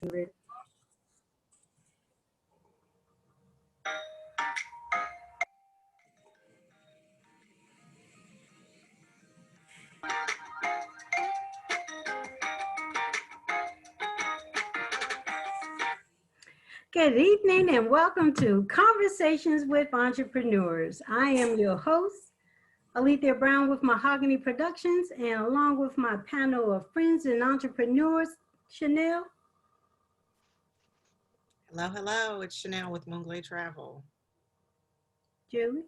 Good evening and welcome to Conversations with Entrepreneurs. I am your host, Alethea Brown with Mahogany Productions, and along with my panel of friends and entrepreneurs, Chanel. Hello, hello. It's Chanel with Moonglade Travel. Julie.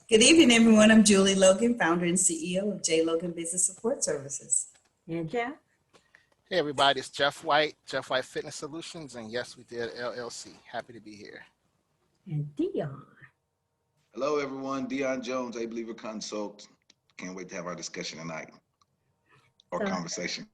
Good evening, everyone. I'm Julie Logan, founder and CEO of J. Logan Business Support Services. And Jeff. Hey everybody, it's Jeff White Fitness Solutions, and yes, we did LLC. Happy to be here. And Dion. Hello everyone, Dion Jones, A Believer Consult. Can't wait to have our discussion tonight, or conversation.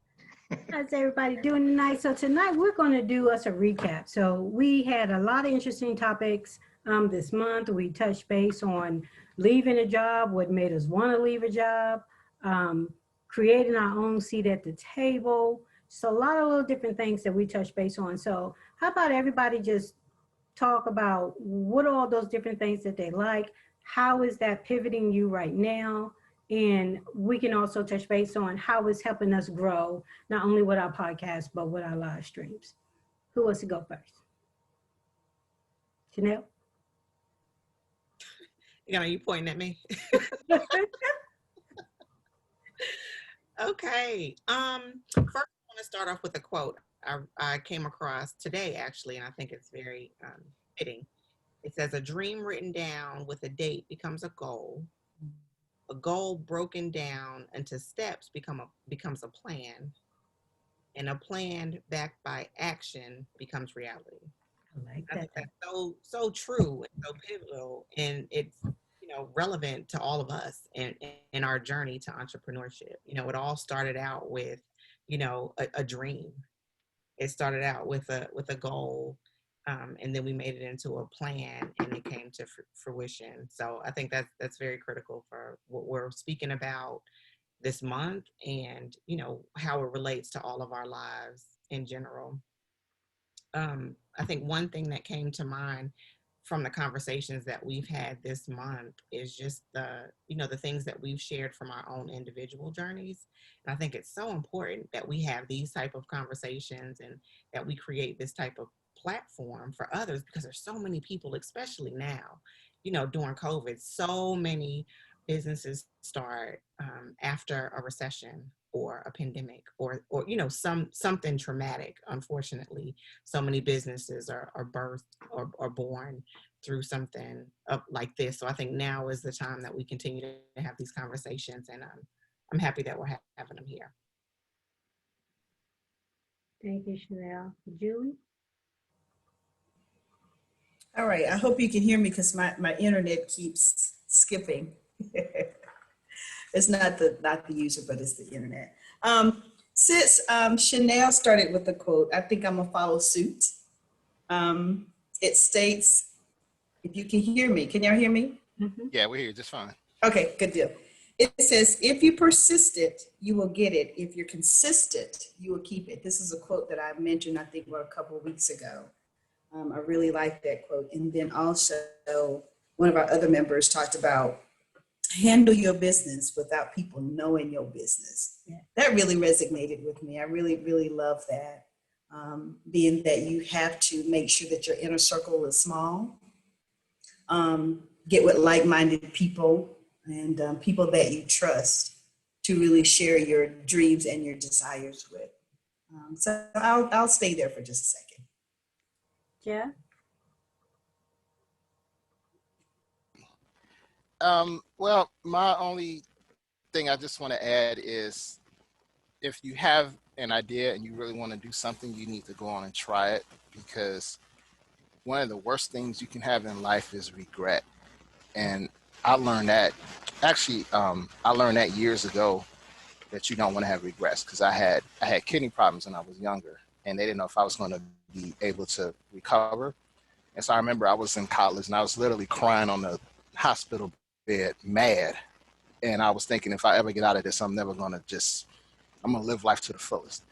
How's everybody doing tonight? So tonight we're going to do us a recap. So we had a lot of interesting topics this month. We touched base on leaving a job, what made us want to leave a job, creating our own seat at the table. So a lot of little different things that we touched base on. So how about everybody just talk about what are all those different things that they like? How is that pivoting you right now? And we can also touch base on how it's helping us grow, not only with our podcast, but with our live streams. Who wants to go first? Chanel? Are you pointing at me? Okay. First, I want to start off with a quote I came across today, actually, and I think it's very fitting. It says, "A dream written down with a date becomes a goal. A goal broken down into steps becomes a plan, and a plan backed by action becomes reality." I like I think that. that's so true and so pivotal, and it's relevant to all of us in our journey to entrepreneurship. It all started out with a dream. It started out with a goal, and then we made it into a plan, and it came to fruition. So I think that's very critical for what we're speaking about this month, and how it relates to all of our lives in general. I think one thing that came to mind from the conversations that we've had this month is just the things that we've shared from our own individual journeys. And I think it's so important that we have these type of conversations and that we create this type of platform for others, because there's so many people, especially now, during COVID, so many businesses start after a recession or a pandemic or something traumatic. Unfortunately, so many businesses are birthed or born through something like this. So I think now is the time that we continue to have these conversations, and I'm happy that we're having them here. Thank you, Chanel. Julie? All right, I hope you can hear me because my internet keeps skipping. It's not the user, but it's the internet. Since Chanel started with the quote, I think I'm gonna follow suit. It states, if you can hear me, can y'all hear me? Mm-hmm. Yeah, we're here just fine. Okay, good deal. It says, if you persistent, you will get it. If you're consistent, you will keep it. This is a quote that I mentioned, I think, a couple of weeks ago. I really like that quote. And then also, one of our other members talked about handle your business without people knowing your business. Yeah. That really resonated with me. I really, really love that. Being that you have to make sure that your inner circle is small. Get with like-minded people and people that you trust to really share your dreams and your desires with. So I'll stay there for just a second. Yeah. Well, my only thing I just want to add is, if you have an idea and you really want to do something, you need to go on and try it, because one of the worst things you can have in life is regret. And I learned that, actually, I learned that years ago, that you don't want to have regrets, because I had kidney problems when I was younger, and they didn't know if I was going to be able to recover. And so I remember I was in college and I was literally crying on the hospital bed, mad. And I was thinking, if I ever get out of this, I'm going to live life to the fullest.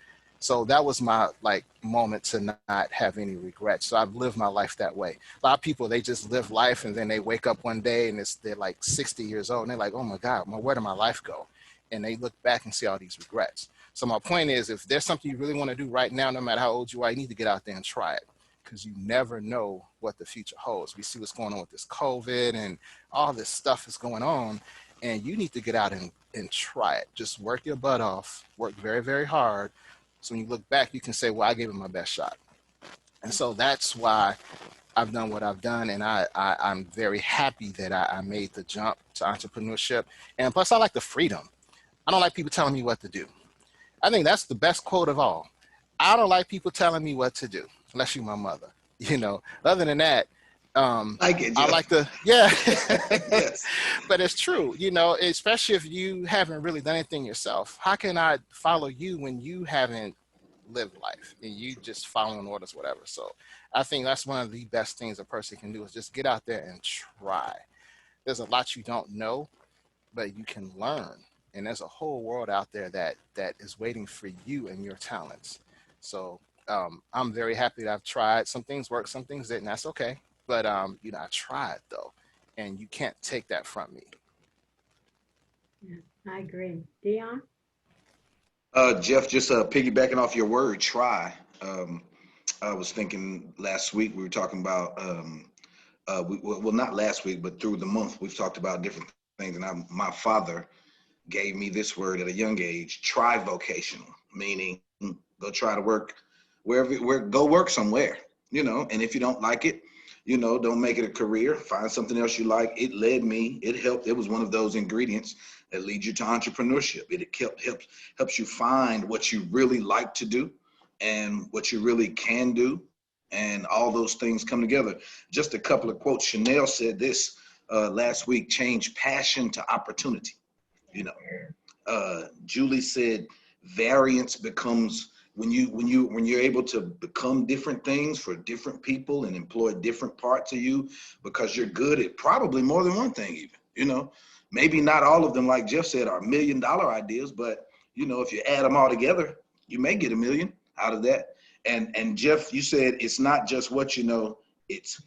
So that was my like moment to not have any regrets. So I've lived my life that way. A lot of people, they just live life and then they wake up one day and they're like 60 years old and they're like, oh my God, where did my life go? And they look back and see all these regrets. So my point is, if there's something you really want to do right now, no matter how old you are, you need to get out there and try it, because you never know what the future holds. We see what's going on with this COVID and all this stuff is going on, and you need to get out and try it. Just work your butt off, work very, very hard. So when you look back, you can say, well, I gave it my best shot. And so that's why I've done what I've done. And I'm very happy that I made the jump to entrepreneurship. And plus, I like the freedom. I don't like people telling me what to do. I think that's the best quote of all. I don't like people telling me what to do, unless you're my mother. You know, other than that, I get you. I like the, yeah. Yes. But it's true, you know, especially if you haven't really done anything yourself. How can I follow you when you haven't lived life and you just following orders, whatever? So I think that's one of the best things a person can do, is just get out there and try. There's a lot you don't know, but you can learn. And there's a whole world out there that is waiting for you and your talents. So I'm very happy that I've tried. Some things work, some things didn't. That's okay. But you know, I tried though, and you can't take that from me. Yeah, I agree. Dion? Jeff, just piggybacking off your word, try. I was thinking last week we were talking about, well, not last week, but through the month, we've talked about different things. And my father gave me this word at a young age, tri-vocational, meaning go try to work go work somewhere, you know, and if you don't like it, you know, don't make it a career, find something else you like. It helped. It was one of those ingredients that lead you to entrepreneurship. It helps you find what you really like to do and what you really can do. And all those things come together. Just a couple of quotes. Chanel said this last week, change passion to opportunity. You know, Julie said variance becomes when you're able to become different things for different people and employ different parts of you, because you're good at probably more than one thing. Even, you know, maybe not all of them, like Jeff said, are $1 million ideas, but you know, if you add them all together, you may get $1 million out of that. And Jeff, you said it's not just what you know, it's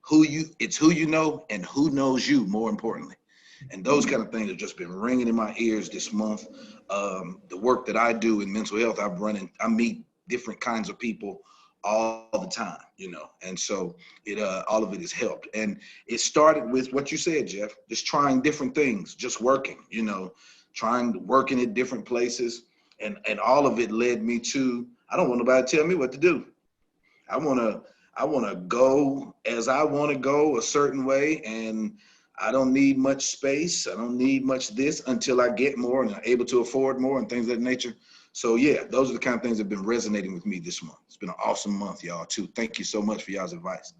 who you know and who knows you, more importantly. And those kind of things have just been ringing in my ears this month. The work that I do in mental health, I meet different kinds of people all the time, you know, and so all of it has helped. And it started with what you said, Jeff, just trying different things, just working, you know, working at different places. And all of it led me to, I don't want nobody to tell me what to do. I want to go as I want to go a certain way, and I don't need much space. I don't need much this until I get more and I'm able to afford more and things of that nature. So yeah, those are the kind of things that have been resonating with me this month. It's been an awesome month, y'all, too. Thank you so much for y'all's advice.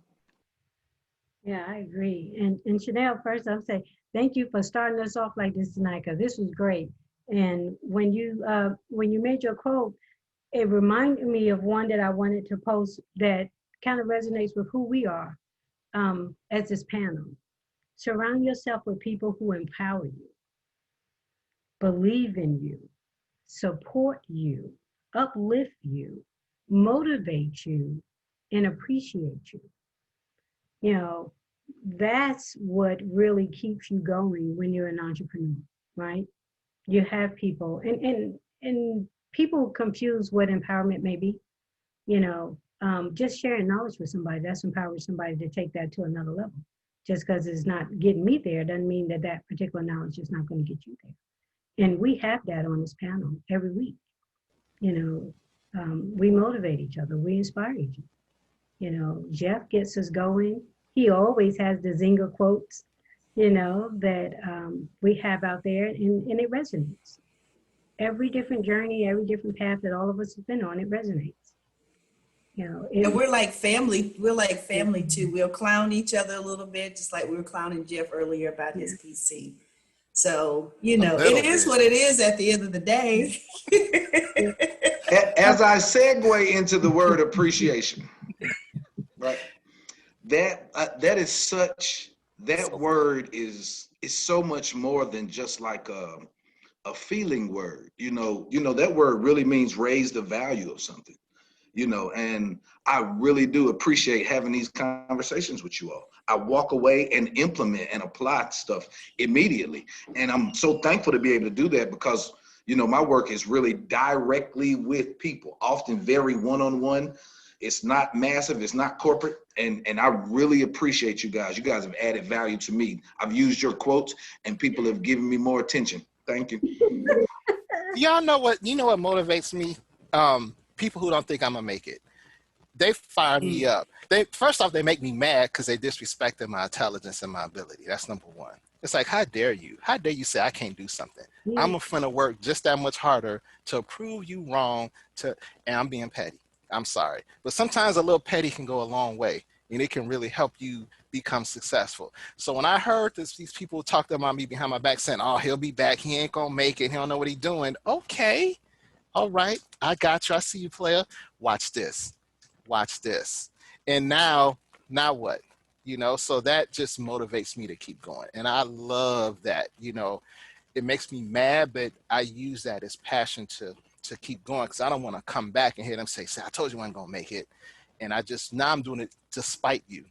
Yeah, I agree. And Chanel, first I'll say thank you for starting us off like this tonight, because this was great. And when you made your quote, it reminded me of one that I wanted to post that kind of resonates with who we are as this panel. Surround yourself with people who empower you, believe in you, support you, uplift you, motivate you, and appreciate you. You know, that's what really keeps you going when you're an entrepreneur, right? You have people, and people confuse what empowerment may be. You know, just sharing knowledge with somebody, that's empowering somebody to take that to another level. Just because it's not getting me there doesn't mean that that particular knowledge is not going to get you there. And we have that on this panel every week. You know, we motivate each other, we inspire each other. You know, Jeff gets us going. He always has the zinger quotes, you know, that we have out there, and it resonates. Every different journey, every different path that all of us have been on, it resonates. You know, And we're like family. We're like family too. We'll clown each other a little bit, just like we were clowning Jeff earlier about his PC. So, you know, it is what it is at the end of the day. As I segue into the word appreciation, right? That is such, that word is so much more than just like a feeling word. That word really means raise the value of something. And I really do appreciate having these conversations with you all. I walk away and implement and apply stuff immediately. And I'm so thankful to be able to do that because, my work is really directly with people, often very one-on-one. It's not massive, it's not corporate. And I really appreciate you guys. You guys have added value to me. I've used your quotes and people have given me more attention. Thank you. Y'all know what motivates me? People who don't think I'm gonna make it. They fire me up. First off, they make me mad because they disrespected my intelligence and my ability. That's number one. It's like, how dare you? How dare you say I can't do something? I'm gonna work just that much harder to prove you wrong. And I'm being petty. I'm sorry, but sometimes a little petty can go a long way, and it can really help you become successful. So when I heard these people talk about me behind my back saying, "Oh, he'll be back. He ain't gonna make it. He don't know what he's doing." Okay. All right, I got you. I see you, player. Watch this. Watch this. And now what? So that just motivates me to keep going. And I love that. It makes me mad, but I use that as passion to keep going because I don't want to come back and hear them say, I told you I wasn't going to make it. And now I'm doing it to spite you.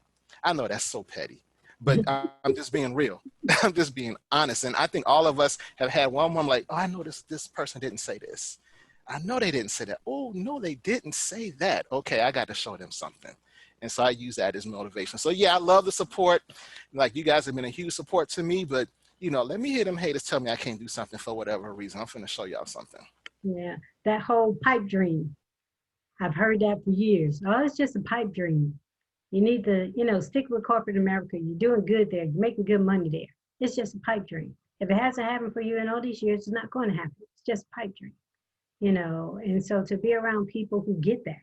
I know that's so petty, but I'm just being real. I'm just being honest. And I think all of us have had one moment like, oh, I know this person didn't say this. I know they didn't say that. Oh, no, they didn't say that. Okay, I got to show them something. And so I use that as motivation. So yeah, I love the support. Like you guys have been a huge support to me, but let me hear them haters tell me I can't do something for whatever reason. I'm finna show y'all something. Yeah, that whole pipe dream. I've heard that for years. Oh, it's just a pipe dream. You need to, stick with corporate America. You're doing good there. You're making good money there. It's just a pipe dream. If it hasn't happened for you in all these years, it's not going to happen. It's just a pipe dream. And so to be around people who get that,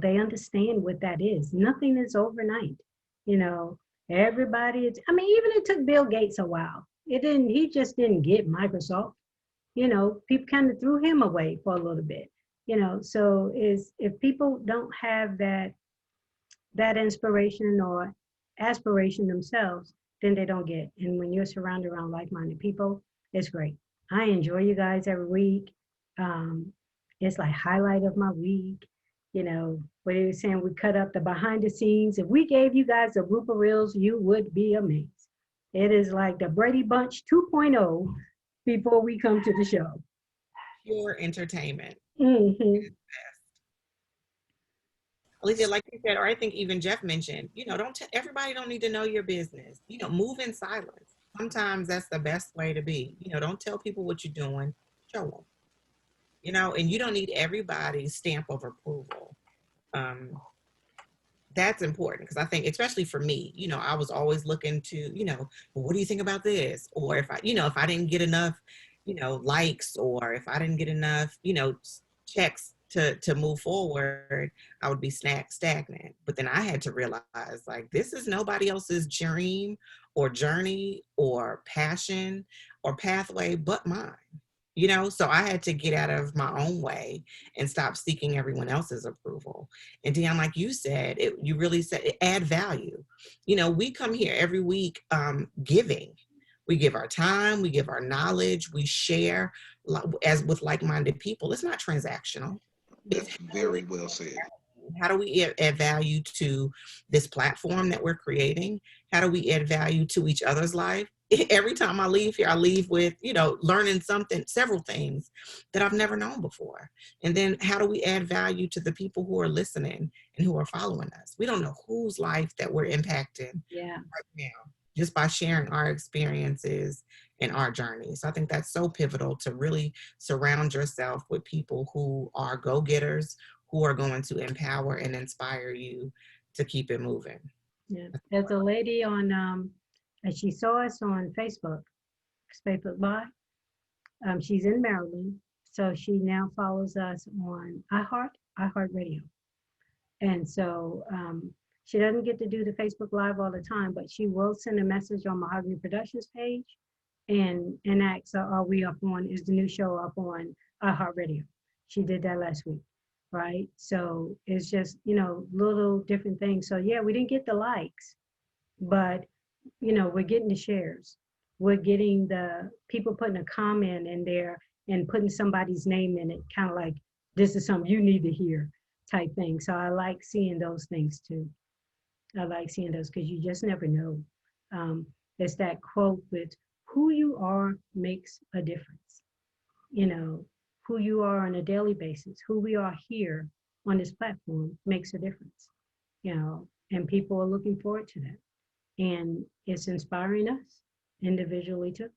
they understand what that is. Nothing is overnight. Everybody, even it took Bill Gates a while. He just didn't get Microsoft. People kind of threw him away for a little bit. So if people don't have that inspiration or aspiration themselves, then they don't get. And when you're surrounded around like-minded people, it's great. I enjoy you guys every week. It's like highlight of my week. What he was saying, we cut up the behind the scenes. If we gave you guys a blooper reels, you would be amazed. It is like the Brady Bunch 2.0 before we come to the show. Pure entertainment. Mm-hmm. Alicia, like you said, or I think even Jeff mentioned, everybody don't need to know your business. Move in silence. Sometimes that's the best way to be. Don't tell people what you're doing. Show them. And you don't need everybody's stamp of approval. That's important because I think, especially for me, I was always looking to, well, what do you think about this? Or if I didn't get enough, likes, or if I didn't get enough, checks to move forward, I would be stagnant. But then I had to realize, like, this is nobody else's dream or journey or passion or pathway but mine. So I had to get out of my own way and stop seeking everyone else's approval. And Dion, like you said, you really said add value. We come here every week giving. We give our time, we give our knowledge, we share as with like-minded people. It's not transactional. That's very well said. How do we add value to this platform that we're creating? How do we add value to each other's life? Every time I leave here, I leave with, learning several things that I've never known before. And then how do we add value to the people who are listening and who are following us? We don't know whose life that we're impacting right now just by sharing our experiences and our journey. So I think that's so pivotal to really surround yourself with people who are go-getters, who are going to empower and inspire you to keep it moving. Yeah, there's a lady on, and she saw us on Facebook Live. She's in Maryland, so she now follows us on iHeartRadio. And so she doesn't get to do the Facebook Live all the time, but she will send a message on Mahogany Productions page and ask, is the new show up on iHeartRadio? She did that last week. Right? So it's just, little different things. So yeah, we didn't get the likes, but, we're getting the shares. we're getting the people putting a comment in there and putting somebody's name in it, kind of like, this is something you need to hear type thing. So I like seeing those things too. I like seeing those because you just never know. It's that quote with who you are makes a difference. You know, who you are on a daily basis, who we are here on this platform makes a difference, you know, and people are looking forward to that. And it's inspiring us individually too.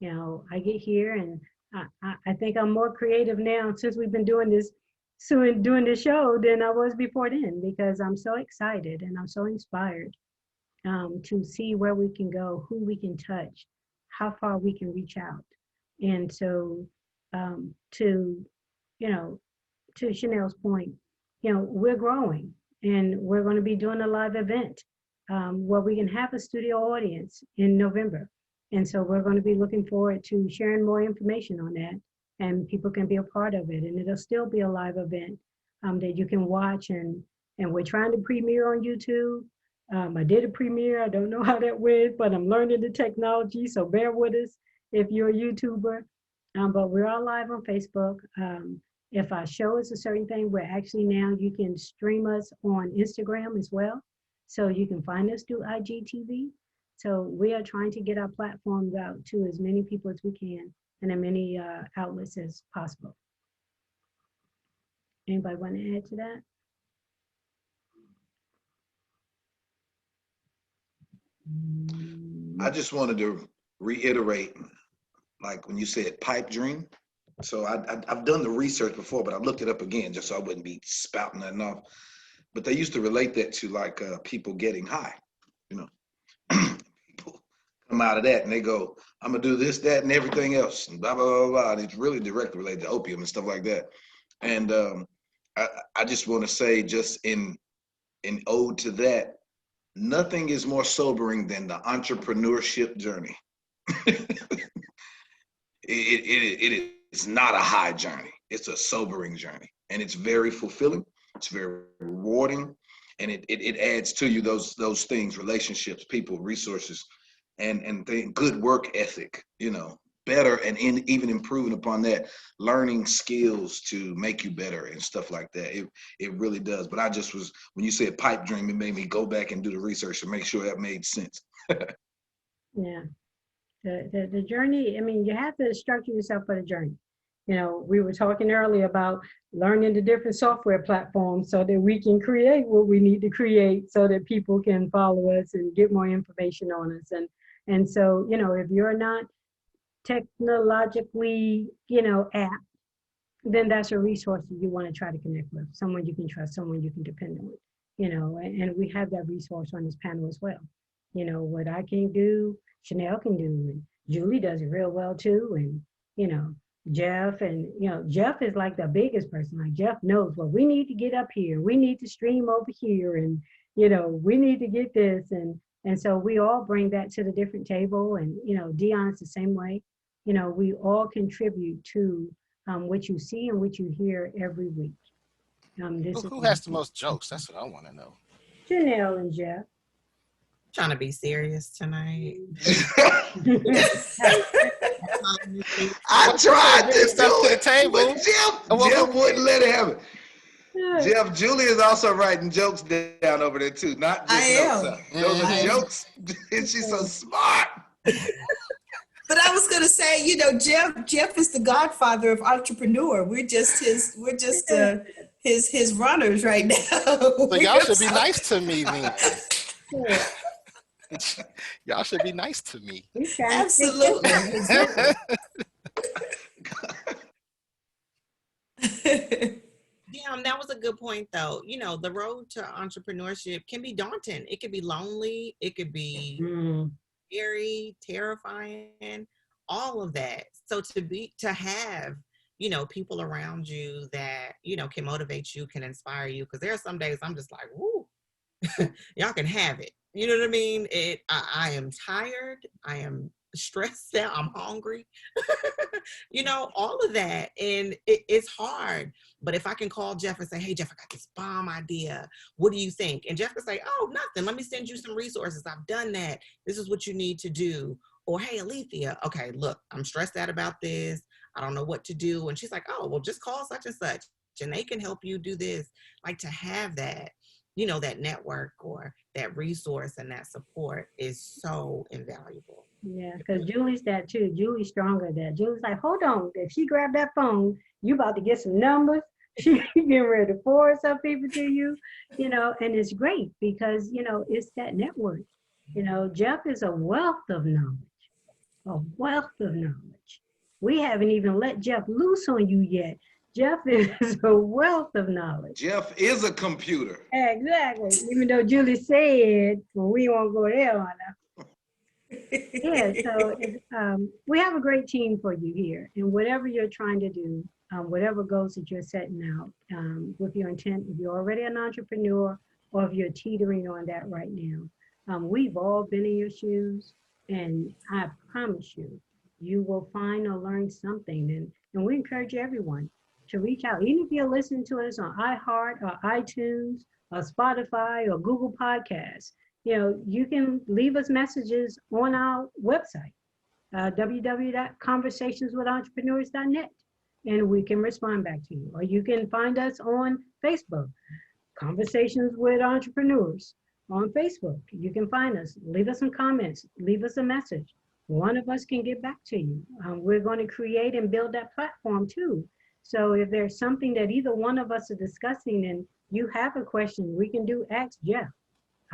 You know, I get here and I think I'm more creative now since we've been doing this, doing this show than I was before then, because I'm so excited and I'm so inspired to see where we can go, who we can touch, how far we can reach out. And so to, you know, to Chanel's point, you know, we're growing and we're going to be doing a live event where we can have a studio audience in November. And so we're going to be looking forward to sharing more information on that, and people can be a part of it. And it'll still be a live event that you can watch. And we're trying to premiere on YouTube. I did a premiere. I don't know how that went, but I'm learning the technology. So bear with us if you're a YouTuber. But we're all live on Facebook. If our show is a certain thing, we're actually now, you can stream us on Instagram as well. So you can find us through IGTV. So we are trying to get our platforms out to as many people as we can and as many outlets as possible. Anybody want to add to that? I just wanted to reiterate, like when you said pipe dream. So I've done the research before, but I looked it up again just so I wouldn't be spouting that off. But they used to relate that to like people getting high, you know. People come out of that and they go, I'm gonna do this, that, and everything else, and blah, blah, blah, blah. And it's really directly related to opium and stuff like that. And I just want to say, just in ode to that, nothing is more sobering than the entrepreneurship journey. It is not a high journey. It's a sobering journey, and it's very fulfilling. It's very rewarding, and it adds to you those things: relationships, people, resources, and good work ethic. You know, better and even improving upon that, learning skills to make you better and stuff like that. It really does. But I just was, when you said pipe dream, it made me go back and do the research to make sure that made sense. Yeah. The journey, I mean, you have to structure yourself for the journey. You know, we were talking earlier about learning the different software platforms so that we can create what we need to create so that people can follow us and get more information on us. And so, you know, if you're not technologically, you know, apt, then that's a resource that you want to try to connect with, someone you can trust, someone you can depend on, you know, and we have that resource on this panel as well. You know, what I can do, Chanel can do, and Julie does it real well too. And, you know, Jeff, and, you know, Jeff is like the biggest person. Like Jeff knows, well, we need to get up here. We need to stream over here. And, you know, we need to get this. And so we all bring that to the different table. And, you know, Dion's the same way. You know, we all contribute to what you see and what you hear every week. Who has the most jokes? That's what I want to know. Janelle and Jeff. Trying to be serious tonight. I tried to Stuff do to the it, table. but Jeff wouldn't let it happen. Jeff, Julie is also writing jokes down over there too, not just notes. Those are jokes, and she's so smart. But I was gonna say, you know, Jeff is the godfather of entrepreneur. We're just his runners right now. So y'all should be nice to me then. Y'all should be nice to me. Absolutely. Yeah, that was a good point though. You know, the road to entrepreneurship can be daunting. It could be lonely. It could be scary, terrifying, all of that. So to have, you know, people around you that, you know, can motivate you, can inspire you. Because there are some days I'm just like, woo, y'all can have it. You know what I mean? I am tired. I am stressed out. I'm hungry. You know, all of that. And it's hard. But if I can call Jeff and say, hey, Jeff, I got this bomb idea. What do you think? And Jeff can say, oh, nothing. Let me send you some resources. I've done that. This is what you need to do. Or, hey, Alethea, okay, look, I'm stressed out about this. I don't know what to do. And she's like, oh, well, just call such and such and they can help you do this. Like, to have that, you know, that network or that resource and that support is so invaluable. Yeah, because Julie's that too. Julie's stronger at that. Julie's like, hold on. If she grabbed that phone, you about to get some numbers. She getting ready to forward some people to you, you know, and it's great because, you know, it's that network. You know, Jeff is a wealth of knowledge, a wealth of knowledge. We haven't even let Jeff loose on you yet. Jeff is a wealth of knowledge. Jeff is a computer. Exactly. Even though Julie said, well, we won't go there on that. Yeah, so we have a great team for you here. And whatever you're trying to do, whatever goals that you're setting out with your intent, if you're already an entrepreneur or if you're teetering on that right now, we've all been in your shoes. And I promise you, you will find or learn something. And we encourage everyone to reach out. Even if you're listening to us on iHeart or iTunes or Spotify or Google Podcasts, you know, you can leave us messages on our website, www.conversationswithentrepreneurs.net, and we can respond back to you. Or you can find us on Facebook, Conversations with Entrepreneurs on Facebook. You can find us, leave us some comments, leave us a message. One of us can get back to you. We're going to create and build that platform too. So if there's something that either one of us are discussing and you have a question, we can do Ask Jeff.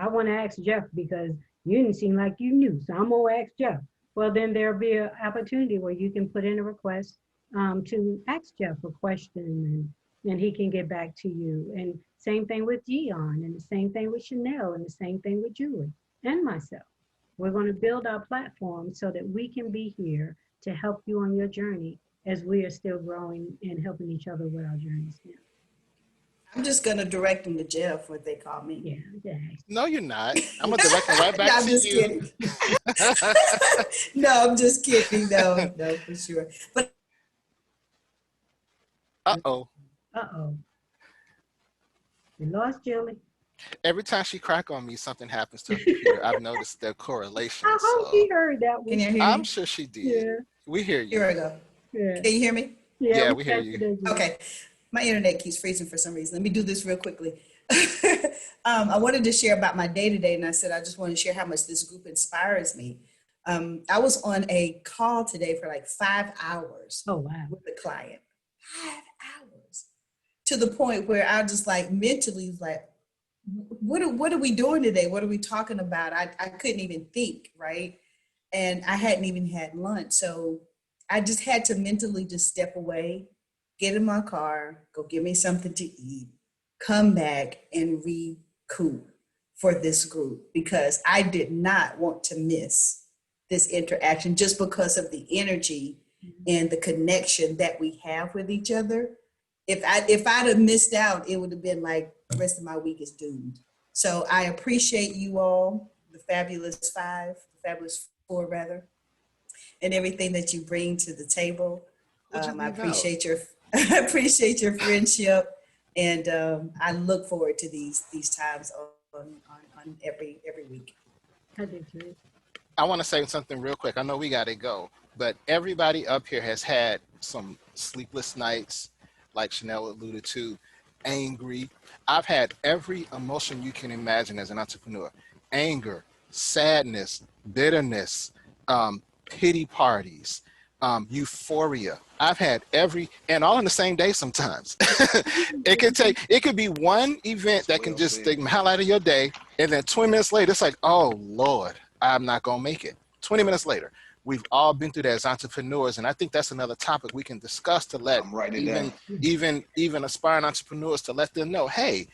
I want to ask Jeff because you didn't seem like you knew, so I'm going to ask Jeff. Well, then there'll be an opportunity where you can put in a request to ask Jeff a question and he can get back to you. And same thing with Gian, and the same thing with Chanel, and the same thing with Julie and myself. We're going to build our platform so that we can be here to help you on your journey as we are still growing and helping each other with our journeys now. I'm just gonna direct them to Jeff, what they call me. Yeah. No, you're not. I'm gonna direct them right back No, I'm to just you. kidding. No, I'm just kidding. No, for sure. But Uh-oh. We lost Julie. Every time she crack on me, something happens to her computer. I've noticed the correlation. I hope So she heard that one. can you hear I'm me? sure she did. Yeah. We hear you. Here I go. Yeah. Can you hear me? Yeah, we hear got you. there, Julie. Okay. My internet keeps freezing for some reason. Let me do this real quickly. I wanted to share about my day today, and I said I just want to share how much this group inspires me. I was on a call today for like 5 hours Oh, wow. with the client. 5 hours. To the point where I just like mentally like, what are we doing today? What are we talking about? I couldn't even think, right? And I hadn't even had lunch. So I just had to mentally just step away, get in my car, go get me something to eat, come back and recoup for this group because I did not want to miss this interaction just because of the energy and the connection that we have with each other. If I'd have missed out, it would have been like the rest of my week is doomed. So I appreciate you all, the fabulous four rather, and everything that you bring to the table. I appreciate your I appreciate your friendship, and I look forward to these times on every week. I did too. I want to say something real quick. I know we got to go, but everybody up here has had some sleepless nights, like Chanel alluded to, angry. I've had every emotion you can imagine as an entrepreneur: anger, sadness, bitterness, pity parties, euphoria. I've had and all in the same day sometimes. It could be one event that can just take the highlight of your day, and then 20 minutes later, it's like, oh Lord, I'm not gonna make it. 20 minutes later. We've all been through that as entrepreneurs, and I think that's another topic we can discuss to let even aspiring entrepreneurs, to let them know, hey,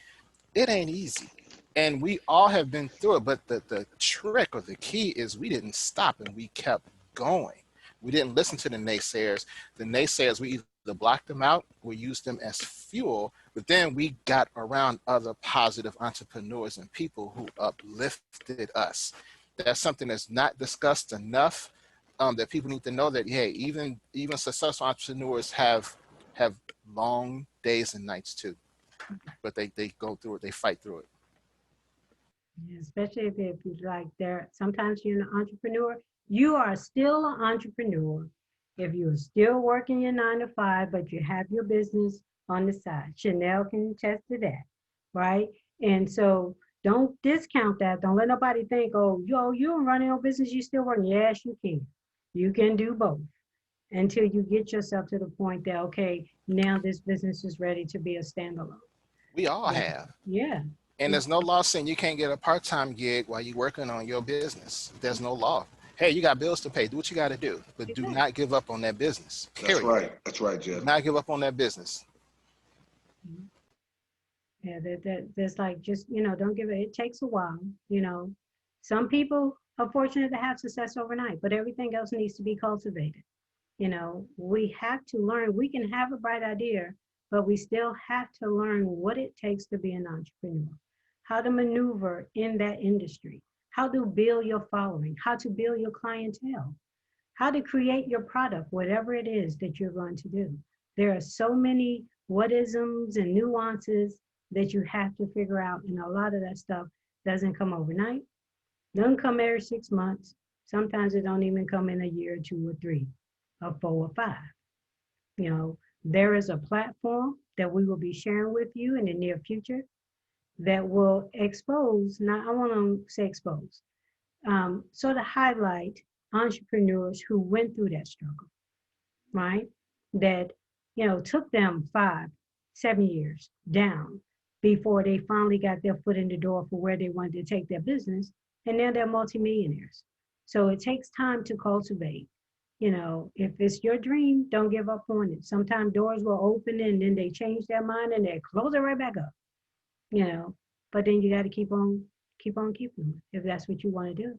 it ain't easy. And we all have been through it, but the trick or the key is we didn't stop and we kept going. We didn't listen to the naysayers. The naysayers, we either blocked them out, we used them as fuel, but then we got around other positive entrepreneurs and people who uplifted us. That's something that's not discussed enough, that people need to know that, hey, even successful entrepreneurs have long days and nights too, but they go through it, they fight through it. Yeah, especially if you like sometimes you're an entrepreneur You are still an entrepreneur if you're still working your 9 to 5, but you have your business on the side. Chanel can attest to that, right? And so don't discount that. Don't let nobody think, oh, you're running your business, you still working. Yes, you can. You can do both until you get yourself to the point that, okay, now this business is ready to be a standalone. We all Yeah. have. Yeah. And there's no law saying you can't get a part-time gig while you're working on your business. There's no law. Hey, you got bills to pay. Do what you got to do, but do Exactly. not give up on that business. That's Period. right. That's right, Do Jeff. not give up on that business. Yeah, that's like just, don't give it, it takes a while, Some people are fortunate to have success overnight, but everything else needs to be cultivated. We have to learn, we can have a bright idea, but we still have to learn what it takes to be an entrepreneur, how to maneuver in that industry, how to build your following, how to build your clientele, how to create your product, whatever it is that you're going to do. There are so many what-isms and nuances that you have to figure out, and a lot of that stuff doesn't come overnight, doesn't come every 6 months. Sometimes it don't even come in a year, 2 or 3 or 4 or 5. There is a platform that we will be sharing with you in the near future that will expose, now I want to say expose, sort of highlight entrepreneurs who went through that struggle, right? That, took them 5, 7 years down before they finally got their foot in the door for where they wanted to take their business. And now they're multimillionaires. So it takes time to cultivate. If it's your dream, don't give up on it. Sometimes doors will open and then they change their mind and they close it right back up, but then you got to keep on keeping on if that's what you want to do.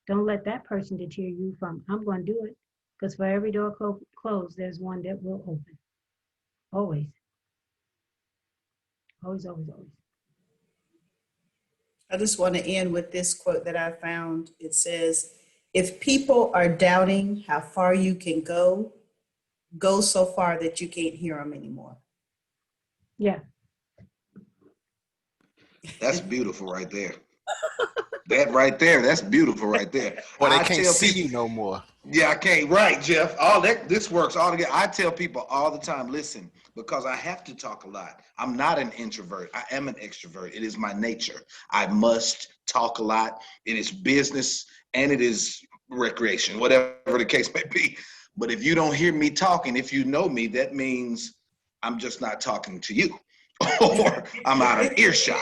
Don't let that person deter you from, I'm going to do it. Because for every door closed, there's one that will open. Always. Always, always, always. I just want to end with this quote that I found. It says, if people are doubting how far you can go so far that you can't hear them anymore. Yeah. That's beautiful right there. That right there, that's beautiful right there. Or they I can't tell see people, you no more. yeah, I can't. Right, Jeff. All that, this works all together. I tell people all the time, listen, because I have to talk a lot. I'm not an introvert. I am an extrovert. It is my nature. I must talk a lot. It is business and it is recreation, whatever the case may be. But if you don't hear me talking, if you know me, that means I'm just not talking to you. Or I'm out of earshot.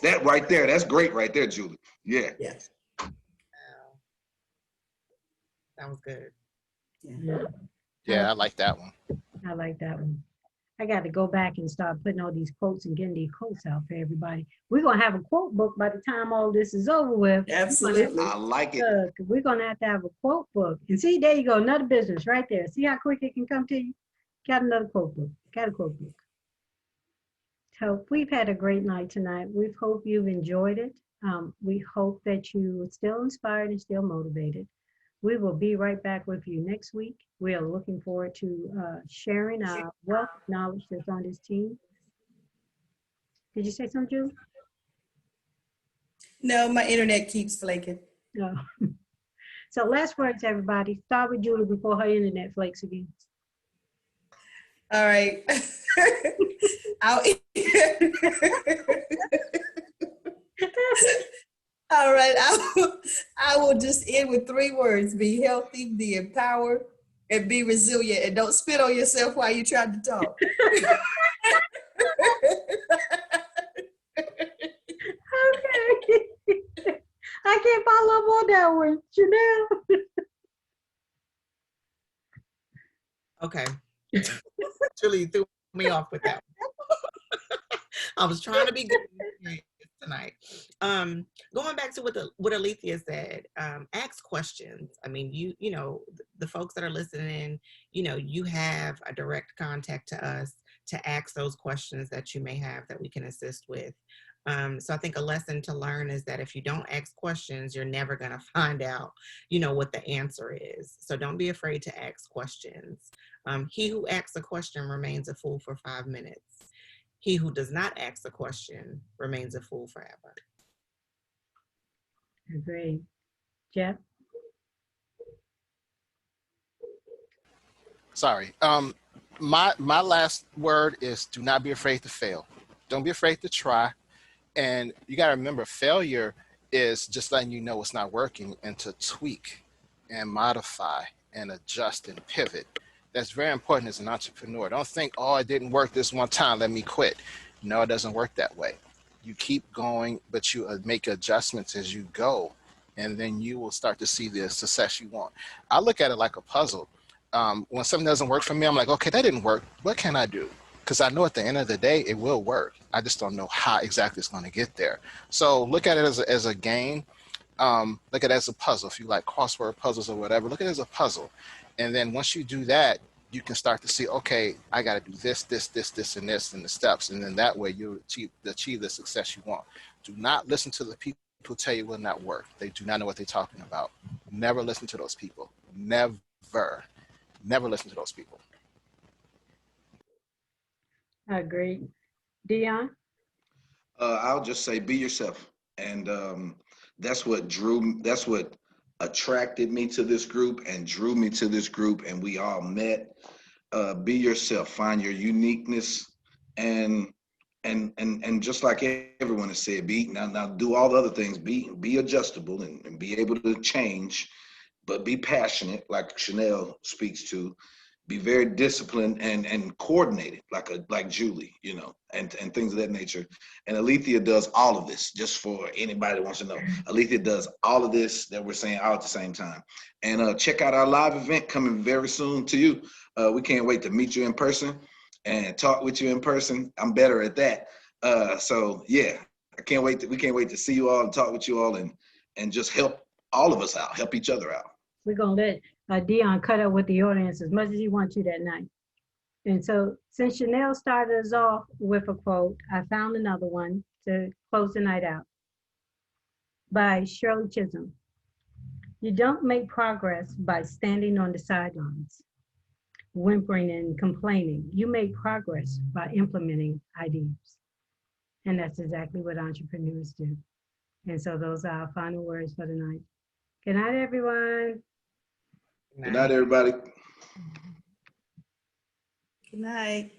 That right there, that's great right there, Julie. Yeah. Yes. Wow. That was good. Yeah. Yeah, I like that one. I like that one. I got to go back and start putting all these quotes and getting these quotes out for everybody. We're going to have a quote book by the time all this is over with. Absolutely. I like it. We're going to have a quote book. And see, there you go, another business right there. See how quick it can come to you? Got another quote book. Got a quote book. So we've had a great night tonight. We hope you've enjoyed it. We hope that you are still inspired and still motivated. We will be right back with you next week. We are looking forward to sharing our wealth of knowledge that's on this team. Did you say something, Julie? No, my internet keeps flaking. No. So last words, everybody. Start with Julie before her internet flakes again. All right. All right. I will just end with 3 words. Be healthy, be empowered, and be resilient. And don't spit on yourself while you're trying to talk. Okay. I can't follow up on that one. Chanel. Okay. Julie threw me off with that one. I was trying to be good tonight. Going back to what Alethea said, ask questions. I mean, you know, the folks that are listening, you know, you have a direct contact to us to ask those questions that you may have that we can assist with. So I think a lesson to learn is that if you don't ask questions, you're never going to find out, you know, what the answer is. So don't be afraid to ask questions. He who asks a question remains a fool for 5 minutes. He who does not ask a question remains a fool forever. Agreed. Jeff? Sorry. My last word is do not be afraid to fail. Don't be afraid to try. And you got to remember, failure is just letting you know it's not working and to tweak and modify and adjust and pivot. That's very important as an entrepreneur. Don't think, oh, it didn't work this one time, let me quit. No, it doesn't work that way. You keep going, but you make adjustments as you go, and then you will start to see the success you want. I look at it like a puzzle. When something doesn't work for me, I'm like, okay, that didn't work. What can I do? Because I know at the end of the day, it will work. I just don't know how exactly it's going to get there. So look at it as a game. Look at it as a puzzle. If you like crossword puzzles or whatever, look at it as a puzzle. And then once you do that, you can start to see, okay, I got to do this, and this, and the steps. And then that way you'll achieve the success you want. Do not listen to the people who tell you it will not work. They do not know what they're talking about. Never listen to those people. Never listen to those people. I agree. Dion? I'll just say be yourself. And that's what attracted me to this group and drew me to this group. And we all met. Be yourself, find your uniqueness, and just like everyone has said, now do all the other things, be adjustable and be able to change, but be passionate, like Chanel speaks to. Be very disciplined and coordinated, like Julie, and things of that nature. And Alethea does all of this, just for anybody that wants to know. Alethea does all of this that we're saying all at the same time. And check out our live event coming very soon to you. We can't wait to meet you in person and talk with you in person. I'm better at that. So yeah, we can't wait to see you all and talk with you all and just help all of us out, help each other out. We're going to let Dion cut up with the audience as much as he wants to that night. And so since Chanel started us off with a quote, I found another one to close the night out by Shirley Chisholm. You don't make progress by standing on the sidelines, whimpering and complaining. You make progress by implementing ideas. And that's exactly what entrepreneurs do. And so those are our final words for the night. Good night, everyone. Good night, everybody. Good night.